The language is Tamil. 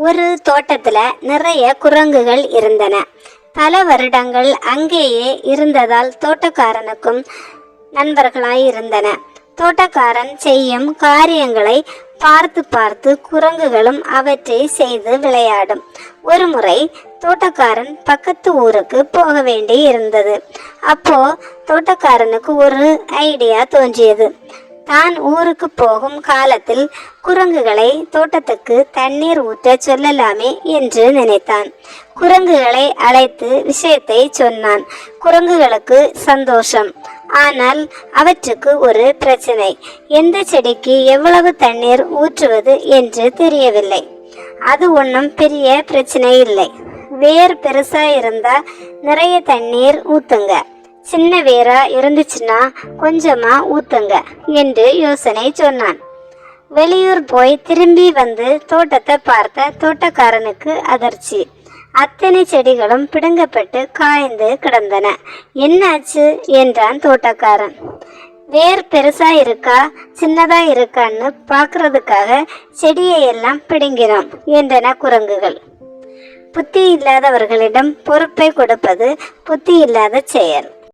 ஒரு தோட்டத்துல நிறைய குரங்குகள் இருந்தன. பல வருடங்கள் அங்கேயே இருந்ததால் தோட்டக்காரனுக்கும் நண்பர்களாய் இருந்தன. தோட்டக்காரன் செய்யும் காரியங்களை பார்த்து பார்த்து குரங்குகளும் அவற்றை செய்து விளையாடும். ஒரு முறை தோட்டக்காரன் பக்கத்து ஊருக்கு போக வேண்டி இருந்தது. அப்போ தோட்டக்காரனுக்கு ஒரு ஐடியா தோன்றியது. தான் ஊருக்கு போகும் காலத்தில் குரங்குகளை தோட்டத்துக்கு தண்ணீர் ஊற்ற சொல்லலாமே என்று நினைத்தான். குரங்குகளை அழைத்து விஷயத்தை சொன்னான். குரங்குகளுக்கு சந்தோஷம். ஆனால் அவற்றுக்கு ஒரு பிரச்சனை. எந்த செடிக்கு எவ்வளவு தண்ணீர் ஊற்றுவது என்று தெரியவில்லை. அது ஒன்றும் பெரிய பிரச்சனை இல்லை. வேர் பெருசா இருந்தா நிறைய தண்ணீர் ஊத்துங்க, சின்ன வேரா இருந்துச்சுன்னா கொஞ்சமா ஊத்துங்க என்று யோசனை சொன்னான். வெளியூர் போய் திரும்பி வந்து தோட்டத்தை பார்த்த தோட்டக்காரனுக்கு அதிர்ச்சி. அத்தனை செடிகளும் பிடுங்கப்பட்டு காய்ந்து கிடந்தன. என்னாச்சு என்றான் தோட்டக்காரன். வேர் பெருசா இருக்கா சின்னதா இருக்கான்னு பார்க்கறதுக்காக செடியை எல்லாம் பிடுங்கினோம் என்றன குரங்குகள். புத்தி இல்லாதவர்களிடம் பொறுப்பை கொடுப்பது புத்தி இல்லாத செயல்.